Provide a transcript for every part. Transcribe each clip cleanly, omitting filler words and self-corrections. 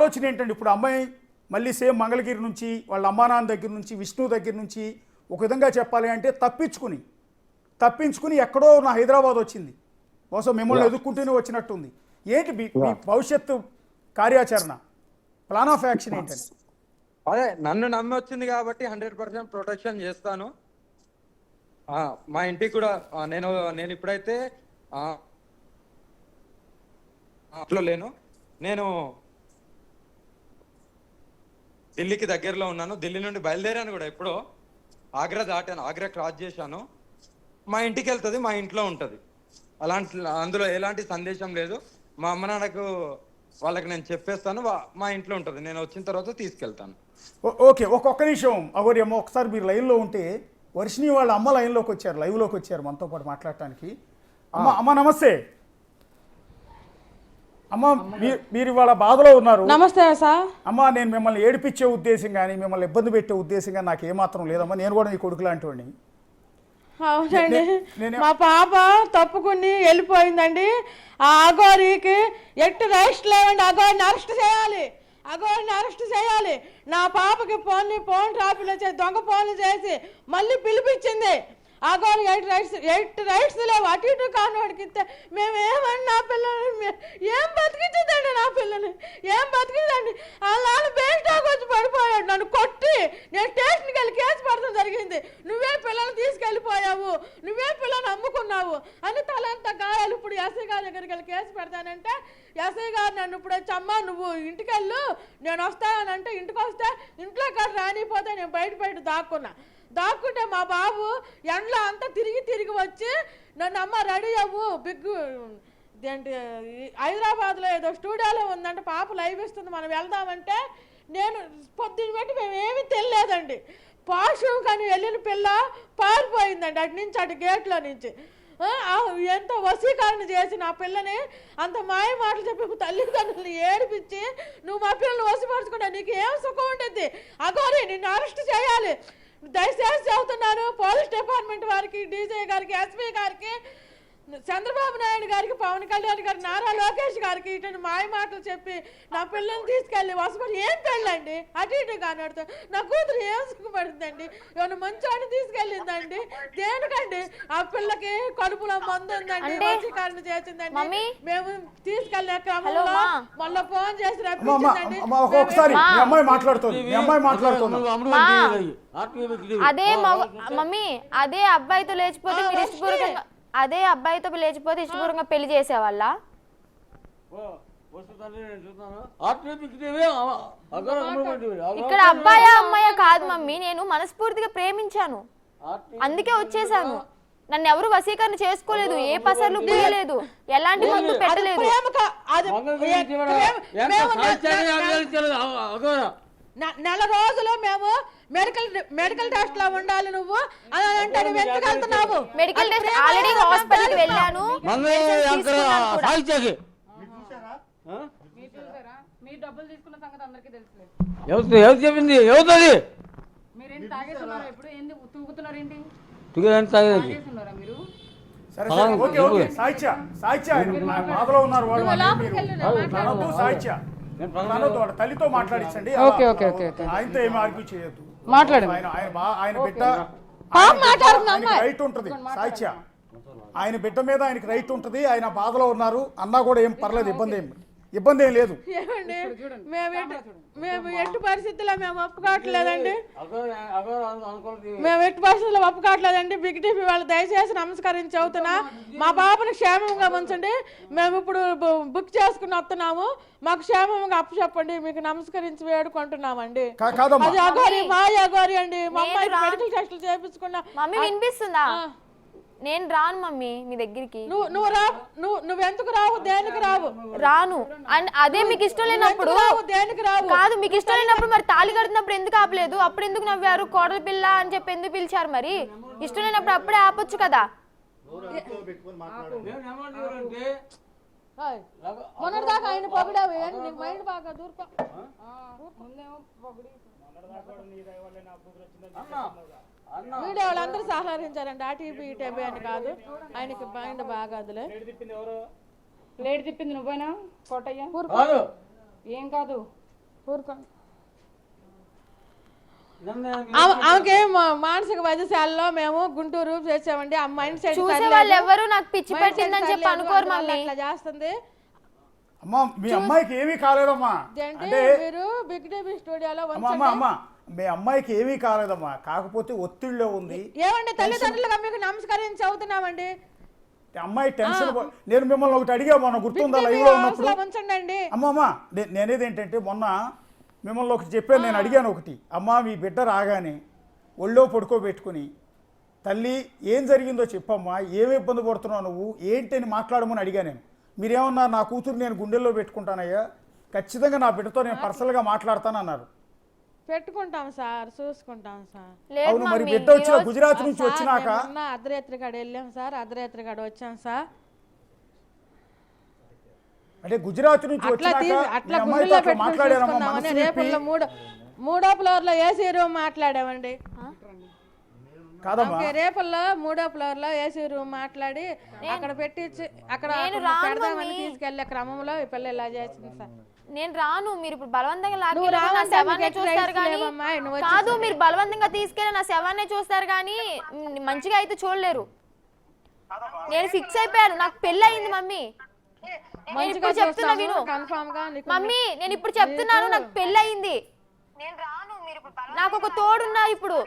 ఆలోచన ఏంటండి? ఇప్పుడు అమ్మాయి మళ్ళీ సేమ్ మంగళగిరి నుంచి వాళ్ళ అమ్మా నాన్న దగ్గర నుంచి విష్ణు దగ్గర నుంచి ఒక విధంగా చెప్పాలి అంటే తప్పించుకుని ఎక్కడో నా హైదరాబాద్ వచ్చింది, బహుశా మిమ్మల్ని ఎదుర్కొంటూనే వచ్చినట్టుంది. ఏంటి మీ భవిష్యత్తు కార్యాచరణ, ప్లాన్ ఆఫ్ యాక్షన్ ఏంటండి? అదే నన్ను నమ్మి వచ్చింది కాబట్టి 100% ప్రొటెక్షన్ చేస్తాను. మా ఇంటికి కూడా నేను ఇప్పుడైతే లేను, నేను ఢిల్లీకి దగ్గరలో ఉన్నాను. ఢిల్లీ నుండి బయలుదేరాను కూడా, ఎప్పుడో ఆగ్రా దాటాను, ఆగ్రా క్రాస్ చేశాను. మా ఇంటికి వెళ్తుంది, మా ఇంట్లో ఉంటుంది. అందులో ఎలాంటి సందేశం లేదు. మా అమ్మ నాన్నకు వాళ్ళకి నేను చెప్పేస్తాను, మా ఇంట్లో ఉంటుంది. నేను వచ్చిన తర్వాత తీసుకెళ్తాను. ఓకే, ఒక్క నిమిషం అగోరి అమ్మ, ఒకసారి మీరు లైన్లో ఉంటే. వర్షిణి వాళ్ళ అమ్మ లైన్లోకి వచ్చారు, లైవ్లోకి వచ్చారు మనతో పాటు మాట్లాడటానికి. అమ్మ నమస్తే. అమ్మ మీరు ఇవాళ బాధలో ఉన్నారు. నమస్తే సార్. అమ్మ నేను మిమ్మల్ని ఏడిపించే ఉద్దేశం కానీ మిమ్మల్ని ఇబ్బంది పెట్టే ఉద్దేశం కానీ నాకు ఏమాత్రం లేదమ్మా. నేను కూడా నీ కొడుకు లాంటి వాడిని. అవునండి, మా పాప తప్పుకుని వెళ్ళిపోయిందండి. ఆ అఘోరికి ఎట్టి రైట్స్ లేవండి. అఘోరిని అరెస్ట్ చేయాలి. నా పాపకి ఫోన్ ట్రాఫిక్లో చేసి దొంగ ఫోన్లు చేసి మళ్ళీ పిలిపించింది. అఘోరి ఎయిట్ రైట్స్ లేవు. అటు ఇటు కానివాడికి ఇస్తే మేమేమని నా పిల్లల్ని ఏం బతికించదండి, నా పిల్లని ఏం బతికిందండి. వాళ్ళ బేస్టాక్ వచ్చి పడిపోయాడు, నన్ను కొట్టి. నేను స్టేషన్కి వెళ్ళి కేసు పడటం జరిగింది. నువ్వే పిల్లల్ని తీసుకెళ్ళిపోయావు, నువ్వే పిల్లల్ని అమ్ముకున్నావు అని తలంతా గాయాలు. ఇప్పుడు ఎస్ఐ గారి దగ్గరికి వెళ్ళి కేసు పెడతానంటే ఎస్ఐ గారు నన్ను ఇప్పుడు వచ్చి అమ్మ నువ్వు ఇంటికి వెళ్ళు, నేను వస్తానంటే ఇంటికి వస్తే ఇంట్లో కాదు రానిపోతే నేను బయట దాక్కుంటే మా బాబు ఎండలో అంతా తిరిగి వచ్చి నన్ను అమ్మ రెడీ అవ్వు, ఏంటి హైదరాబాద్లో ఏదో స్టూడియోలో ఉందంటే పాప లైవ్ ఇస్తుంది, మనం వెళ్దామంటే నేను పొద్దున్న బట్టి మేమేమీ తెలియలేదండి. పాషు కానీ వెళ్ళిన పిల్ల పారిపోయిందండి అటు గేట్లో నుంచి. ఎంత వశీకరణ చేసి నా పిల్లని అంత మాయ మాటలు చెప్పి తల్లిదండ్రులను ఏడిపించి నువ్వు మా పిల్లల్ని వశపరుచుకుంటా నీకు ఏం సుఖం ఉండేది? అఘోరి నిన్ను అరెస్ట్ చేయాలి. దయచేసి చెబుతున్నాను పోలీస్ డిపార్ట్మెంట్ వారికి, డీజీ గారికి, ఎస్పీ గారికి, చంద్రబాబు నాయుడు గారికి, పవన్ కళ్యాణ్ గారికి, నారా లోకేష్ గారికి ఇటు మాయ మాటలు చెప్పి నా పిల్లల్ని తీసుకెళ్ళి వసపడి ఏం పెళ్ళండి అటు ఇటు కానడుతూ నా కూతురు ఏం సుఖపడుతుందండి? ఏమైనా మంచోడిని తీసుకెళ్ళిందండి? దేనికండి? ఆ పిల్లకి కడుపులో మందు ఉందండి, వశీకరణ చేసిందండి. మేము తీసుకెళ్ళిన క్రమంలో మళ్ళీ ఫోన్ చేసి రప్పించిందండి. అదే మమ్మీ అదే అబ్బాయితో లేచిపోతే ఇష్టపూర్వకంగా పెళ్లి చేసేవాళ్ళ? ఇక్కడ అబ్బాయా అమ్మాయా కాదు మమ్మీ, నేను మనస్ఫూర్తిగా ప్రేమించాను, అందుకే వచ్చేసాను. నన్ను ఎవరు వశీకరణ చేసుకోలేదు, ఏ పసర్లు పూయలేదు, ఎలాంటి మందు పెట్టలేదు. నెల రోజులు మేము మెడికల్ టెస్ట్ లో ఉండాలి. నువ్వు మెడికల్ టెస్ట్ ఆల్రెడీ హాస్పిటల్ కి వెళ్ళాను. తల్లితో మాట్లాడించండి, ఆయనతో ఏమి ఆర్గ్యూ చేయొద్దు. ఆయన బిడ్డ రైట్ ఉంటుంది సాయిత్య, ఆయన బిడ్డ మీద ఆయనకి రైట్ ఉంటుంది. ఆయన బాధలో ఉన్నారు అన్నా కూడా ఏం పర్లేదు, ఇబ్బంది ఏం లేదు. మేము ఎట్టి పరిస్థితుల్లో మేము ఒప్పుకోవట్లేదండి, బిగ్ టీవీ వాళ్ళు దయచేసి నమస్కరించి చెబుతున్నా మా బాబుని క్షేమంగా ఉంచండి. మేము ఇప్పుడు బుక్ చేసుకుని వస్తున్నాము, మాకు క్షేమంగా అప్పచెప్పండి, మీకు నమస్కరించి వేడుకుంటున్నామండి. అది అఘోరి అఘోరి అండి. మా అమ్మాయి మెడికల్ టెస్టులు చేయించుకున్నా. వినిపిస్తుందా? నేను రాను మమ్మీ మీ దగ్గరికి. నువ్వెందుకు రావు? దేనికి రావు? రాను. అండ్ అదే మీకు ఇష్టం లేనప్పుడు దేనికి రావు? కాదు, మీకు ఇష్టం లేనప్పుడు మరి తాళి కడుతున్నప్పుడు ఎందుకు ఆపలేదు? అప్పుడు ఎందుకు నవ్వారు? కోడల పిల్ల అని చెప్పి ఎందుకు పిలిచారు? మరి ఇష్టం లేనప్పుడు అప్పుడే ఆపొచ్చు కదా. మొన్నటిదాకా ఆయన పొగిడావు, నీకు మైండ్ బాగా దూర్పా. వీడియో వాళ్ళందరూ సహకరించారండి, ఆటీపీ ఈటీపీ అని కాదు, ఆయనకి మైండ్ బాగా. అదిలే లేట్ తిప్పింది నువ్వేనా కోటయ్య? ఏం కాదు, ఊరుకోండి. ఆమెకి మానసిక వైద్యశాలలో మేము గుంటూరు చేసామండి. ఆ మైండ్ సెట్ చూసే వాళ్ళు ఎవరు నాకు పిచ్చి పెట్టిందని చెప్పి అనుకోరు మమ్మీ. అట్లా చేస్తుంది. అమ్మా మీ అమ్మాయికి ఏమీ కాలేదమ్మా. అంటే మీరు బిగ్ టీవీ స్టూడియోలో అమ్మా మీ అమ్మాయికి ఏమీ కాలేదమ్మా, కాకపోతే ఒత్తిడిలో ఉంది. ఏమండి తల్లిదండ్రులుగా మీకు నమస్కరించి చదువుతున్నామండి. అమ్మాయి టెన్షన్. నేను మిమ్మల్ని ఒకటి అడిగా మొన్న, గుర్తుందా లైవ్ లో ఉన్నప్పుడు? ఉంచండి. అమ్మా నేనేది ఏంటంటే మొన్న మిమ్మల్ని ఒకటి చెప్పాను, నేను అడిగాను ఒకటి. అమ్మా మీ బిడ్డ రాగానే ఒళ్ళో పడుకోబెట్టుకుని తల్లి ఏం జరిగిందో చెప్పమ్మా, ఏమి ఇబ్బంది పడుతున్నావు నువ్వు ఏంటని మాట్లాడమని అడిగా నేను. మీరేమన్నారు, నా కూతురు నేను గుండెల్లో పెట్టుకుంటానయ్యా, ఖచ్చితంగా నా బిడ్డతో నేను పర్సనల్గా మాట్లాడతాను అన్నారు. పెట్టుకుంటాం సార్, చూసుకుంటాం సార్. అవును, మరి బిడ్డ వచ్చిన గుజరాత్ నుంచి వచ్చినాక అర్ధరాత్రి కాడ వెళ్ళాం సార్, అర్ధరాత్రి కాడ వచ్చాం సార్. అంటే గుజరాత్ నుంచి అట్లా గుండెల్లో పెట్టుకుని రేపుల్లో మూడో ఫ్లోర్ లో ఏసీ రూమ్ మాట్లాడామండి. కాదమ్మా, రేపుల్లో 3వ ఫ్లోర్ లో ఏసీ రూమ్ మాట్లాడి అక్కడ పెట్టి అక్కడ పెడదామని తీసుకెళ్లే క్రమంలో ఈ పిల్ల ఇలా చేసింది సార్. నేను రాను, మీరు ఇప్పుడు బలవంతంగా నా శవాన్ని చూస్తారు కానీ కాదు, మీరు బలవంతంగా తీసుకెళ్ళి నా శవాన్ని చూస్తారు కానీ మంచిగా అయితే చూడలేరు. నేను ఫిక్స్ అయిపోయాను, నాకు పెళ్లి అయింది మమ్మీ. నేను ఇప్పుడు చెప్తున్నా విను మమ్మీ, నేను ఇప్పుడు చెప్తున్నాను, నాకు పెళ్లి అయింది. నాకు ఒక తోడున్నా ఇప్పుడు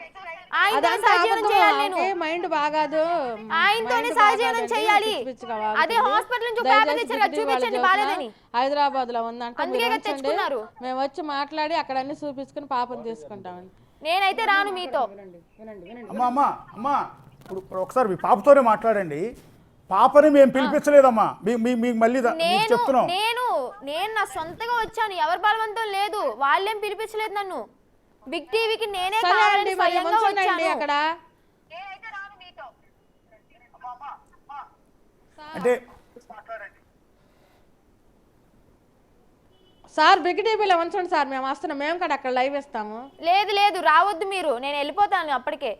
ఆయనతోనే సహజీవనం చేయాలి. నేను మైండ్ బాగాదు, ఆయనతోనే సహజీవనం చేయాలి. అదే హాస్పిటల్ నుంచి పేపర్ తెచ్చారు, చూపించండి బాలేదని. హైదరాబాద్ లో ఉందంటే అందుకే తెచ్చుకున్నారు. మేము వచ్చి మాట్లాడి అక్కడ అన్ని చూపించుకుని పాపం తీసుకుంటామండి. నేనైతే రాను మీతో. అమ్మా ఇప్పుడు ఒకసారి మీ పాపతోనే మాట్లాడండి. పాపని మేము పిలిపించలేదమ్మా, మీకు మళ్ళీ చెప్తున్నాం. నేను నా సొంతగా వచ్చాను, ఎవరి బలవంతం లేదు, వాళ్ళేం పిలిపించలేదు నన్ను. బిగ్ టీవీకి నేనే కావాలని స్వయంగా వచ్చాను. అక్కడ అంటే సార్ బిగ్ టీవీలో ఉంచండి సార్, మేము వస్తున్నాం, మేము కూడా అక్కడ లైవ్ ఇస్తాము. లేదు రావద్దు మీరు, నేను వెళ్ళిపోతాను అప్పటికే.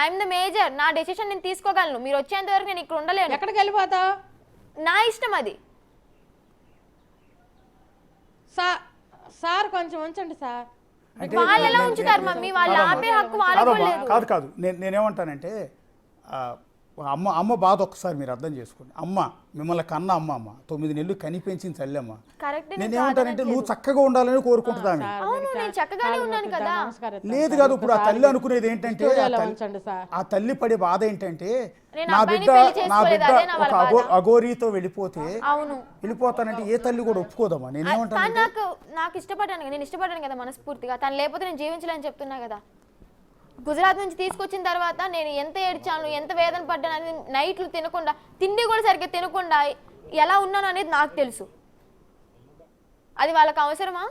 ఐఎమ్ ద మేజర్, నా డెసిషన్ నేను తీసుకోగలను. మీరు వచ్చేంత వరకు నేను ఇక్కడ ఉండలేను. ఎక్కడికి వెళ్ళిపోతావు? నా ఇష్టం అది. సార్ కొంచెం ఉంచండి సార్. వాళ్ళు ఎలా ఉంచుతారు మమ్మీ, వాళ్ళు ఆపే హక్కు వాళ్ళకు లేదు. కాదు నేనేమంటానంటే అమ్మ బాధ ఒక్కసారి మీరు అర్థం చేసుకోండి. అమ్మ మిమ్మల్ని కన్న అమ్మ 9 నెలలు కని పెంచింది తల్లమ్మ. నేనేమంటానంటే నువ్వు చక్కగా ఉండాలని కోరుకుంటుందా? లేదు కాదు, ఇప్పుడు ఆ తల్లి అనుకునేది ఏంటంటే, ఆ తల్లి పడే బాధ ఏంటంటే నా బిడ్డ ఒక అఘోరీతో వెళ్ళిపోతానంటే ఏ తల్లి కూడా ఒప్పుకోదమ్మా. నేనేమంటాను, నాకు ఇష్టపడ్డాను, నేను ఇష్టపడ్డాను కదా మనస్ఫూర్తిగా. తను లేకపోతే నేను జీవించలేని చెప్తున్నా కదా. గుజరాత్ నుంచి తీసుకొచ్చిన తర్వాత నేను ఎంత ఏడ్చాను, ఎంత వేదన పడ్డాను అనేది, నైట్లు తినకుండా, తిండి కూడా సరిగ్గా తినకుండా ఎలా ఉన్నాను అనేది నాకు తెలుసు. అది వాళ్ళకి అవసరమా?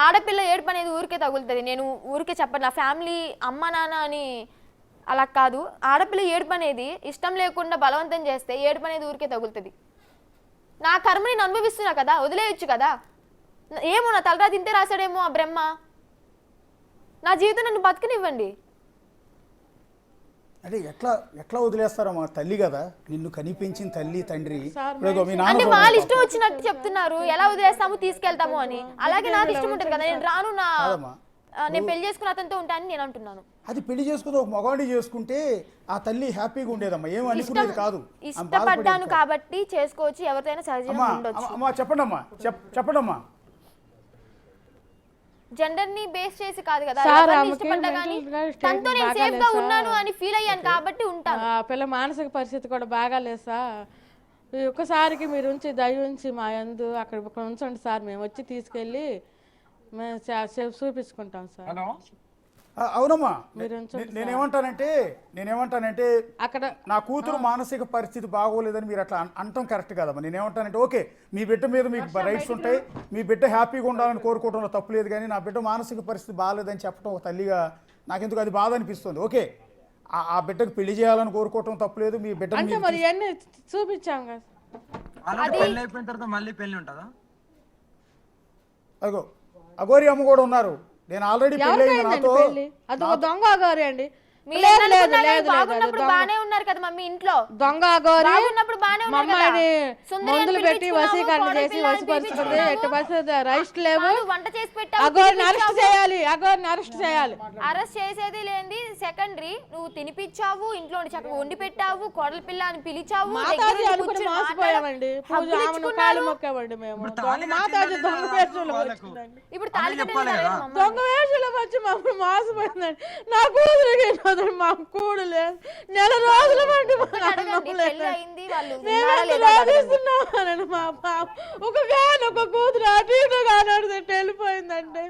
ఆడపిల్ల ఏడుపు అనేది ఊరికే తగులుతుంది. నేను ఊరికే చెప్పను, నా ఫ్యామిలీ అమ్మ నాన్న అని అలా కాదు. ఆడపిల్ల ఏడుపు అనేది ఇష్టం లేకుండా బలవంతం చేస్తే ఏడుపు అనేది ఊరికే తగులుతుంది. నా కర్మని నేను అనుభవిస్తున్నా కదా, వదిలేయచ్చు కదా. ఏమో నా తలరా తింటే రాశాడేమో ఆ బ్రహ్మ. నా జీవితం నన్ను బతకనివ్వండి. అంటే ఎట్లా వదిలేస్తారమ్మా? తల్లి కదా, నిన్ను కనిపించిన తల్లి తండ్రి. అంటే వాళ్ళ ఇష్టం వచ్చినట్టు చెప్తున్నారు, ఎలా వదిలేస్తాము తీసుకెళ్తాము అని. అలాగే నాకు ఇష్టం ఉంటుంది కదా, నేను రాను, నేను పెళ్లి చేసుకున్న అతనితో ఉంటానని నేను అంటున్నాను. అది పెళ్లి చేసుకుని ఒక మగాడిని చేసుకుంటే ఆ తల్లి హ్యాపీగా ఉండేదమ్మా, ఏం అనుకునేది కాదు. ఇష్టపడ్డాను కాబట్టి చేసుకోవచ్చు, ఎవరితోనైనా సహజంగా ఉండొచ్చు. చెప్పండమ్మా. జెండర్ ని బేస్ చేసి కాదు కదా, ఇష్టపడ్డా కానీ తనతో నేను సేఫ్ గా ఉన్నాను అని ఫీల్ అయ్యాను కాబట్టి ఉంటాను. పిల్ల మానసిక పరిస్థితి కూడా బాగాలేదు సార్. ఒక్కసారికి మీరు ఉంచి దయ ఉంచి మా యందు అక్కడ ఉంచండి సార్, మేము వచ్చి తీసుకెళ్ళి మేము చూపించుకుంటాం సార్. అవునమ్మా, నేనేమంటానంటే అక్కడ నా కూతురు మానసిక పరిస్థితి బాగోలేదని మీరు అట్లా అంటాం కరెక్ట్ కదమ్మా. నేనేమంటానంటే ఓకే, మీ బిడ్డ మీద మీకు రైట్స్ ఉంటాయి, మీ బిడ్డ హ్యాపీగా ఉండాలని కోరుకోవడంలో తప్పు లేదు. కానీ నా బిడ్డ మానసిక పరిస్థితి బాగోలేదని చెప్పడం ఒక తల్లిగా నాకెందుకు అది బాధ అనిపిస్తుంది. ఓకే, ఆ బిడ్డకు పెళ్లి చేయాలని కోరుకోవటం తప్పలేదు. మీ బిడ్డ మరి అన్ని చూపించాం కదా, మళ్ళీ పెళ్లి ఉంటుందా? అఘోరి అమ్మ కూడా ఉన్నారు. నేను ఆల్రెడీ అది దొంగ అఘోరి అండి. మీరు లేదు, ఎన్ని అనుకున్నా లేదు, కానీ లేదు, బాగున్నప్పుడు దొంగ. బానే ఉన్నారు కదా మమ్మీ ఇంట్లో దొంగ అగోరి బాగున్నప్పుడు బానే మా ఉన్నారు కదా. అమ్మాయిని సుందరి అని మందులు పెట్టి పిలిపించుకున్నావు, వసీకరణ కోడలి చేసి పిల్ల అని వసిపరుచుకుంది పిలిపించుకున్నావు. ఎట్టి పరిస్థితి రైస్ట్ లేవు. కాదు, వంట చేసి పెట్టావు, అగోరిని అరెస్ట్ తినిపించావు. చేయాలి, అగోరిని అరెస్ట్ చేయాలి. అరెస్ట్ చేసేది లేని సెకండరీ, నువ్వు తినిపించావు, ఇంట్లో చక్కగా వండి పెట్టావు, కోడలి పిల్ల అని పిలిచావు, దగ్గర మాతాజీ ఉండి అనుకుని కూర్చొని మోసపోయామండి. పూజ హగ్గులు ఆమెను ఇచ్చుకున్నారు. కాలు మొక్కామండి మేము. ఇప్పుడు దొంగ తాళి మాతాజీ కట్టిందని దొంగ వాళ్ళకు. వేషంలో వచ్చిందండి. ఇప్పుడు తాళి అన్నీ కట్టేది చెప్పాలి లేదా కదా. మమ్మీ? దొంగ వేషంలో వచ్చి మమ్మల్ని మోసపోయిందండి. నా కూతురికి వదిలి మా కూడు లేదు. నెల రోజుల బట్టి మా ఒకటి అడగండి, అన్నం లేదు. పెళ్లి అయింది, వాళ్ళు మేము ఉన్నారా ఎంత లేదా అడగండి. బాధిస్తున్నామని మా పాప ఒక కూతురు అటు ఇటు కానాడుతుంటే వెళ్ళిపోయిందండి.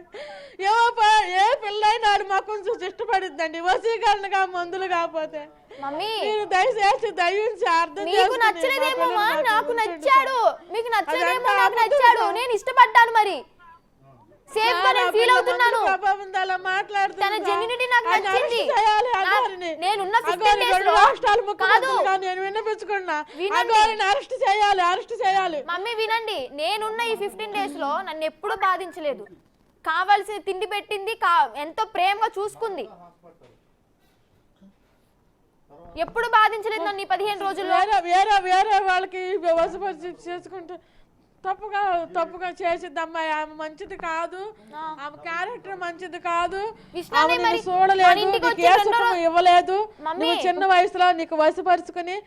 ఏ పిల్లైనా మా కొంచెం ఇష్టపడిద్దండి వసీకరణగా మందులు కాకపోతే. మమ్మీ మీరు దయచేసి దయించి అర్థం మీకు చేసుకుని నచ్చలేదేమో మా పిల్లలు నాకు నాకు నచ్చాడు, మీకు నచ్చలేదేమో అదంతా నాకు అబద్ధం నచ్చాడు, సార్. నేను ఇష్టపడ్డాను, మరి సేఫ్ గా నేను ఫీల్ అవుతున్నాను. తన జెన్యునిటీ నాకు నచ్చింది. నేనున్న 15 days లో కాదు. చేయాలి. మమ్మీ వినండి, నేనున్న ఈ 15 days లో నన్ను ఎప్పుడూ బాధించలేదు. కావాల్సిన తిండి పెట్టింది, ఎంతో ప్రేమగా చూసుకుంది, ఎప్పుడు బాధించలేదు నన్ను ఈ 15 రోజుల్లో. వేరే వాళ్ళకి వసపరిచి చేసుకుంటే తప్పుగా చేసిద్ది అమ్మాయి. ఆమె మంచిది కాదు, ఆమె క్యారెక్టర్ మంచిది కాదు. విష్ణుని ఆమె మరి నిన్ను చూడలేదు, మన ఇంటికి నీకు వచ్చి ఏ రెండో సుఖం ఇవ్వలేదు. మమ్మీ. నువ్వు చిన్న వయసులో నీకు వసపరుచుకుని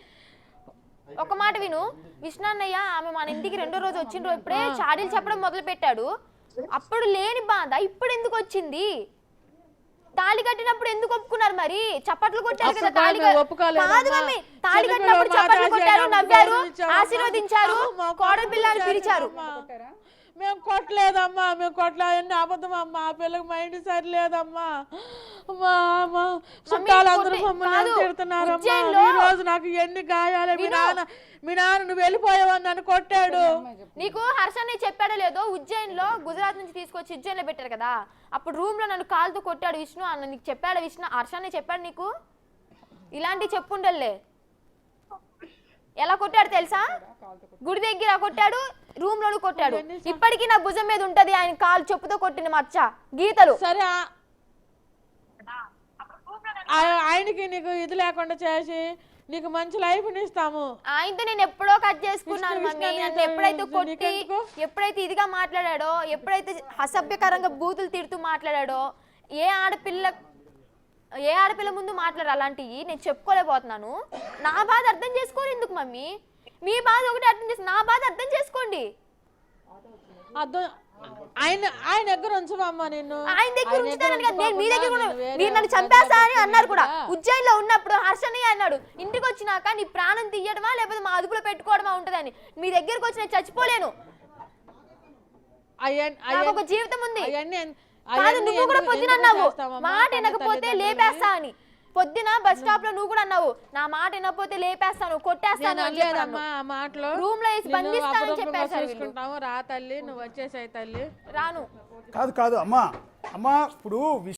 ఒక మాట విను, విష్ణన్నయ్య ఆమె మన ఇంటికి రెండో రోజు వచ్చిన రోజు ఇప్పుడే చాడీలు చెప్పడం మొదలు పెట్టాడు. అప్పుడు లేని బాధ ఇప్పుడు ఎందుకు వచ్చింది? తాళి కట్టినప్పుడు ఎందుకు ఒప్పుకున్నారు? మరి చప్పట్లు కొట్టారు కదా, తాళి కాదు మమ్మీ, తాళి కట్టినప్పుడు చప్పట్లు కొట్టారు, నవ్వారు, ఆశీర్వదించారు, కోడలి పిల్లని పిలిచారు. మేము కొట్టలేదమ్మా, మేము కొట్టలేదు, ఎన్ని అబద్ధం అమ్మా. ఆ పిల్లకి మైండ్ సరిలేదమ్మా. చుట్టాలందరూ మమ్మల్ని తిడుతున్నారమ్మా. ఈ రోజు నాకు ఎన్ని గాయాలే. మీ నాన్న నువ్వు వెళ్ళిపోయావని నన్ను కొట్టాడు. నీకు హర్షని చెప్పాడో లేదో, ఉజ్జయిన్లో గుజరాత్ నుంచి తీసుకొచ్చి ఉజ్జయిన్లో పెట్టారు కదా, అప్పుడు రూమ్ లో నన్ను కాలుతో కొట్టాడు విష్ణు అన్న. నీకు చెప్పాడు విష్ణు? హర్షని చెప్పాడు నీకు? ఇలాంటి చెప్పుండలే. ఎలా కొట్టాడు తెలుసా? గుడి దగ్గర కొట్టాడు, రూమ్ లోను కొట్టాడు. ఇప్పటికీ నా భుజం మీద ఉంటది ఆయన కాలు చెప్పుతో కొట్టిన మచ్చ, గీతలు. సరే, ఆయనకి నీకు ఇది లేకుండా చేసి నీకు మంచి లైఫ్ ఇస్తాము. ఆయనతో నేను ఎప్పుడో కట్ చేసుకున్నాను మమ్మీ. నన్ను ఎప్పుడైతే కొట్టి, ఎప్పుడైతే ఇదిగా మాట్లాడాడో, ఎప్పుడైతే అసభ్యకరంగా బూతులు తిడుతూ మాట్లాడాడో, ఏ ఆడపిల్ల ముందు మాట్లాడారు అలాంటివి నేను చెప్పుకోలేకపోతున్నాను. నా బాధ అర్థం చేసుకోరు ఎందుకు మమ్మీ? మీ బాధ ఒకటి అర్థం చేసి నా బాధ అర్థం చేసుకోండి. ఆయన దగ్గర ఉంచమమ్మా. నిన్ను ఆయన దగ్గర ఉంచుతానని కాదు, నేను మీ దగ్గర మీరు నన్ను చంపేస్తా అని అన్నారు కూడా. ఉజ్జయిన్లో ఉన్నప్పుడు హర్షని అన్నాడు, ఇంటికి వచ్చినాక నీ ప్రాణం తీయడమా లేకపోతే మా అదుపులో పెట్టుకోవడమా ఉంటదని. మీ దగ్గరకు వచ్చి నేను చచ్చిపోలేను, నాకు ఒక జీవితం ఉంది. కాదు, నువ్వు కూడా పొద్దున అన్నావు మాట వినకపోతే లేపేస్తా అని. పొద్దున బస్ స్టాప్ లో నువ్వు కూడా అన్నావు, నా మాట వినకపోతే లేపేస్తాను, కొట్టేస్తాను. రూమ్ లో వేసి బంధిస్తానని చెప్పేశారు. రా తల్లి, నువ్వు వచ్చేసాయి తల్లి. రాను. కాదు అమ్మా ఇప్పుడు